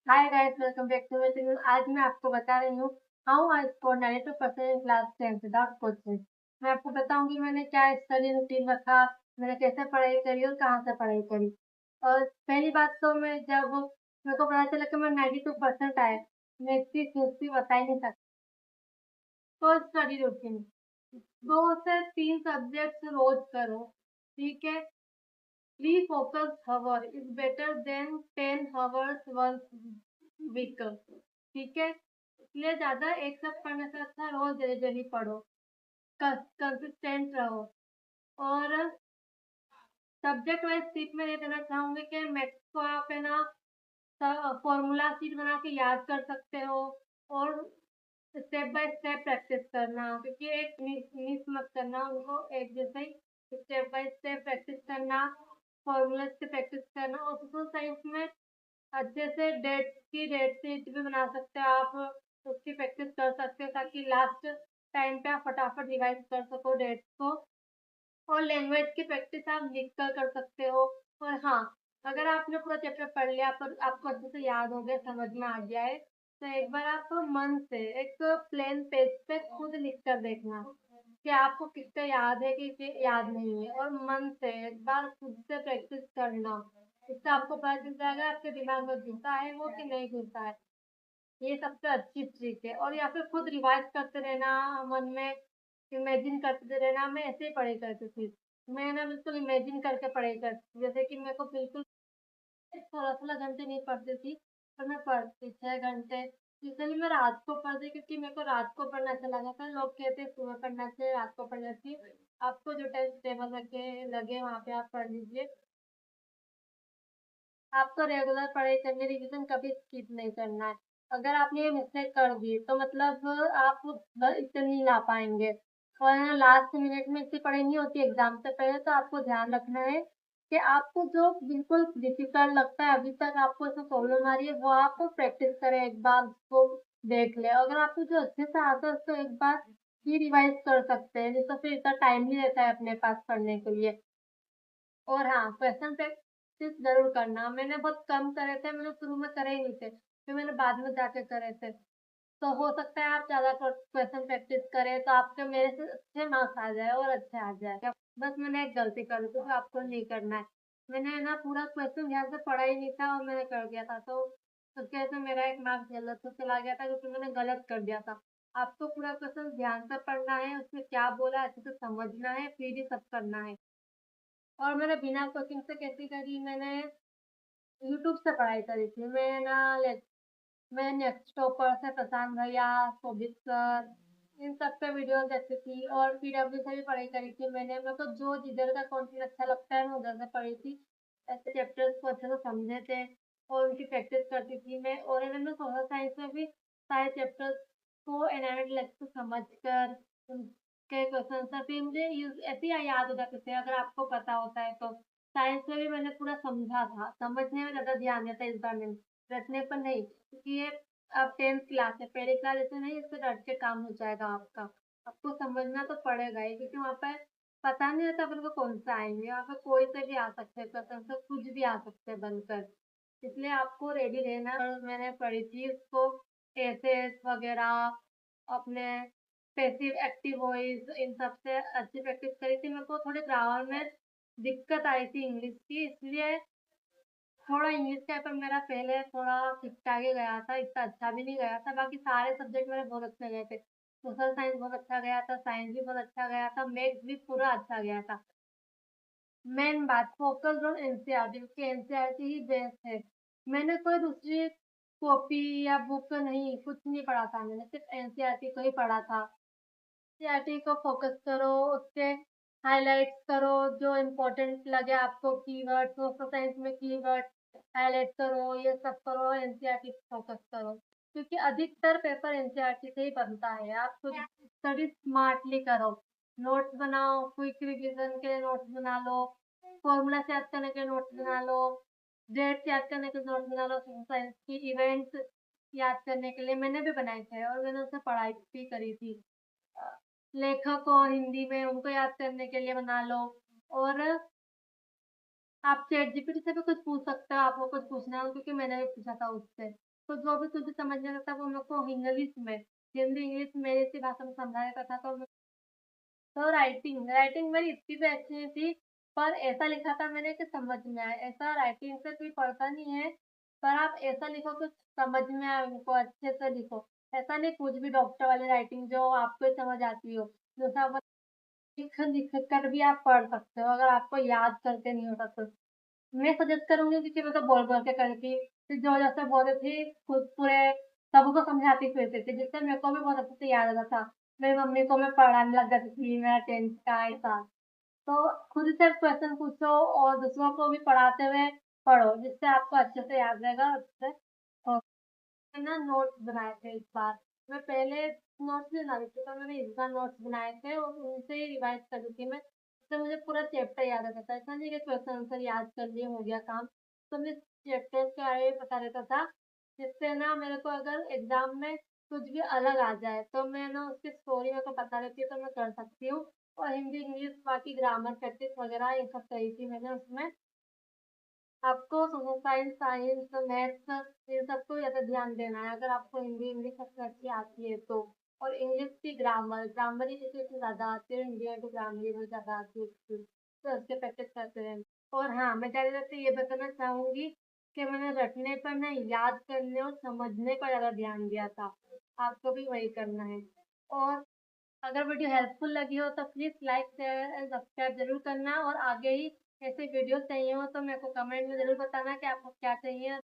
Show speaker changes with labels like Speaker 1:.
Speaker 1: Hi guys, welcome back to my channel. आज मैं आपको बता रही हूँ how I score 92% in class 10 without coaching. मैं आपको बताऊंगी मैंने क्या स्टडी रूटीन रखा, मैंने कैसे पढ़ाई करी और कहाँ से पढ़ाई करी। और पहली बात तो मैं जब मेरे को पता चला कि मैं 92% आए, मैं इतनी खुशी बता ही नहीं सकती। तो स्टडी रूटीन 2 से 3 सब्जेक्ट रोज करो, ठीक है। 3 focused hour is better than 10 hours once week, ठीक है। इसलिए ज्यादा एक साथ पढ़ने से अच्छा रोज जल्दी जल्दी पढ़ो, कंसिस्टेंट रहो। और सब्जेक्ट वाइज टिप में ये देना चाहूंगी कि मैथ्स को आप है ना फॉर्मूला शीट बना के याद कर सकते हो, और स्टेप बाय स्टेप प्रैक्टिस करना, क्योंकि एक मिस मत करना उनको, एक जैसे ही स्टेप बाय स्टेप प्रैक्टिस करना, फॉर्मूला से प्रैक्टिस करना। और सोशल साइंस में अच्छे से डेट शीट भी बना सकते हो आप, उसकी प्रैक्टिस कर सकते हो ताकि लास्ट टाइम पे आप फटाफट रिवाइज कर सको डेट्स को। और लैंग्वेज की प्रैक्टिस आप लिख कर सकते हो। और हाँ, अगर आपने पूरा चैप्टर पढ़ लिया पर आपको अच्छे से याद हो गया, समझ में आ गया है, तो एक बार आप मन से एक प्लेन पेज पे खुद लिख कर देखना कि आपको कितना याद है, किसे याद नहीं है। और मन से एक बार खुद से प्रैक्टिस करना, इससे आपको पता चल जाएगा आपके दिमाग में घुसा है वो कि नहीं घुसा है। ये सबसे अच्छी ट्रिक है। और या फिर खुद रिवाइज करते रहना, मन में इमेजिन करते रहना। मैं ऐसे ही पढ़ाई करती थी, मैं ना बिल्कुल इमेजिन करके पढ़ाई करती थी, जैसे कि मेरे को बिल्कुल 16-16 घंटे नहीं पढ़ती थी, पर मैं पढ़ती 6 घंटे। यूजुअली मैं रात को पढ़ती, क्योंकि मेरे को रात को पढ़ना अच्छा लगा था। लोग कहते हैं सुबह पढ़ना चाहिए, रात को पढ़ना चाहिए, आपको जो टाइम टेबल रखे लगे वहाँ पे आप पढ़ लीजिए। आपको रेगुलर पढ़ाई करनी, रिवीजन कभी स्किप नहीं करना है। अगर आपने ये मिस्टेक कर दी तो मतलब आप इतने नहीं ला पाएंगे। और लास्ट मिनट में इतनी पढ़ाई नहीं होती एग्जाम से पहले, तो आपको ध्यान रखना है कि आपको जो बिल्कुल डिफिकल्ट लगता है, अभी तक आपको इसमें प्रॉब्लम आ रही है, वो आप प्रैक्टिस करें, एक बार उसको देख ले। अगर आपको जो अच्छे से आता है उसको एक बार ही रिवाइज कर सकते हैं, नहीं तो फिर इतना टाइम नहीं रहता है अपने पास पढ़ने के लिए। और हाँ, क्वेश्चन प्रैक्टिस ज़रूर करना। मैंने बहुत कम करे थे, मैंने शुरू में करे ही नहीं थे, फिर मैंने बाद में जाके करे थे। तो हो सकता है आप ज़्यादा क्वेश्चन प्रैक्टिस करें तो आपके मेरे से अच्छे मार्क्स आ जाए और अच्छे आ जाए। बस मैंने एक गलती कर दी, तो आपको नहीं करना है। मैंने ना पूरा क्वेश्चन ध्यान से पढ़ा ही नहीं था और मैंने कर दिया था, तो उसकी वजह से मेरा एक मार्क्स गलत से चला गया था, क्योंकि मैंने गलत कर दिया था। आपको पूरा क्वेश्चन ध्यान से पढ़ना है, उसमें क्या बोला है अच्छे से समझना है, फिर ही सब करना है। और मैंने बिना कोचिंग से कैसे करी, मैंने यूट्यूब से पढ़ाई करी थी। मैं नेक्स्ट टॉपर से, प्रशांत भैया, शोभित सर, इन सब पे वीडियो देखती थी। और पीडब्ल्यू से भी पढ़ाई करी थी मैंने। मेरे को जो जिधर का कंटेंट अच्छा लगता है मैं उधर से पढ़ी थी, ऐसे चैप्टर्स को अच्छे से समझे थे और उनकी प्रैक्टिस करती थी मैं। और मैंने सोशल साइंस में भी सारे चैप्टर्स को एनालिटिक्स को समझ कर उनके क्वेश्चन से फिर मुझे ऐसे ही याद हो जाते थे, अगर आपको पता होता है तो। साइंस में भी मैंने पूरा समझा था, समझने में ज़्यादा ध्यान देता है इस बार में, रटने पर नहीं, क्योंकि ये अब 10th क्लास है, पहली क्लास ऐसे नहीं, इससे रट के काम हो जाएगा आपका। आपको समझना तो पड़ेगा ही, क्योंकि वहाँ पर पता नहीं रहता अपन को कौन सा आएंगे, वहाँ पर कोई से भी आ सकते हैं क्वेश्चन, से कुछ भी आ सकते हैं बनकर। इसलिए आपको रेडी रहना। और मैंने पढ़ी थी उसको एसेस वगैरह, अपने पैसिव एक्टिव वॉइस, इन सब से अच्छी प्रैक्टिस करी थी। मेरे को थोड़ी ग्रामर में दिक्कत आई थी इंग्लिश की, इसलिए थोड़ा इंग्लिश का पेपर मेरा पहले थोड़ा ठीक-ठाक ही गया था, इतना अच्छा भी नहीं गया था। बाकी सारे सब्जेक्ट मेरे बहुत अच्छे गए थे। सोशल साइंस बहुत अच्छा गया था, साइंस भी बहुत अच्छा गया था, मैथ्स भी पूरा अच्छा गया था। मेन बात फोकस ऑन एनसीईआरटी, क्योंकि एनसीईआरटी ही बेस्ट है। मैंने कोई दूसरी कॉपी या बुक नहीं, कुछ नहीं पढ़ा था, मैंने सिर्फ एनसीईआरटी को ही पढ़ा था। एनसीईआरटी को फोकस करो, उसके हाइलाइट्स करो जो इम्पोर्टेंट लगे आपको, कीवर्ड, सोशल साइंस में कीवर्ड हाइलाइट करो, ये सब करो, एनसीईआरटी फोकस करो, क्योंकि अधिकतर पेपर एनसीईआरटी से ही बनता है। आप खुद स्टडी स्मार्टली करो, नोट्स बनाओ, क्विक रिवीजन के नोट्स बना लो, फॉर्मूला याद करने के नोट्स बना लो, डेट्स याद करने के नोट्स बना लो, सोशल साइंस की इवेंट्स याद करने के लिए मैंने भी बनाए थे और मैंने उससे पढ़ाई भी करी थी। लेखक हो हिंदी में, उनको याद करने के लिए बना लो। और आप चैट जीपीटी से भी कुछ पूछ सकते हो, आपको कुछ पूछना हो, क्योंकि मैंने भी पूछा था उससे। तो जो भी कुछ भी समझ नहीं आता था वो मेरे को इंग्लिश में, हिंदी इंग्लिश मेरी सी भाषा में समझाया जाता था। तो राइटिंग राइटिंग मेरी इतनी भी अच्छी नहीं थी, पर ऐसा लिखा था मैंने कि समझ में आए। ऐसा राइटिंग से कोई पढ़ता नहीं है, पर आप ऐसा लिखो कि समझ में आए उनको, अच्छे से लिखो। ऐसा नहीं कुछ भी डॉक्टर वाली राइटिंग जो आपको ही समझ आती हो। जैसा आप लिख कर भी आप पढ़ सकते हो, अगर आपको याद करके नहीं होता तो। मैं सजेस्ट करूँगी क्योंकि मैं तो बोल-बोल के करती, फिर जो जैसे बोलती थी खुद पूरे सबको समझाती फिरती थी, जिससे मेरे को भी बहुत अच्छे से याद रहता था। मेरी मम्मी को मैं पढ़ाने लग जाती थी, मेरा 10th का ऐसा। तो खुद से क्वेश्चन पूछो और दूसरों को भी पढ़ाते हुए पढ़ो, जिससे आपको अच्छे से याद रहेगा अच्छे से। और मैंने ना नोट्स बनाए थे इस बार। मैं पहले नोट्स नहीं बना रही थी, पर मैंने इस बार नोट्स बनाए थे और उनसे ही रिवाइज़ कर रही थी मैं। तो मुझे पूरा चैप्टर याद रहता था। ऐसा नहीं कि क्वेश्चन आंसर याद कर लिए हो गया काम। तो मैं चैप्टर्स के बारे में पता रहता था, जिससे ना मेरे को अगर एग्ज़ाम में कुछ भी अलग आ जाए, तो मैं ना उसकी स्टोरी मेरे को पता रहती है तो मैं कर सकती हूँ। और हिंदी, इंग्लिश बाकी ग्रामर प्रैक्टिस वगैरह ये सब करी थी मैंने उसमें। आपको सोशल साइंस, साइंस, मैथ्स इन सबको ज़्यादा ध्यान देना है, अगर आपको हिंदी इंग्लिश सबसे अच्छी आती है तो। और इंग्लिश की ग्रामर ही जिसे ज़्यादा आती है, इंडिया की ग्रामर ही बहुत ज़्यादा आती है उसकी, तो उसकी प्रैक्टिस करते रहें। और हाँ, मैं ज़्यादातर ये बताना चाहूँगी कि मैंने रटने पर नहीं, याद करने और समझने पर ज़्यादा ध्यान दिया था। आपको भी वही करना है। और अगर वीडियो हेल्पफुल लगी हो तो please like, share and subscribe ज़रूर करना और आगे ही ऐसे वीडियो चाहिए हो तो मेरे को कमेंट में ज़रूर बताना कि आपको क्या चाहिए।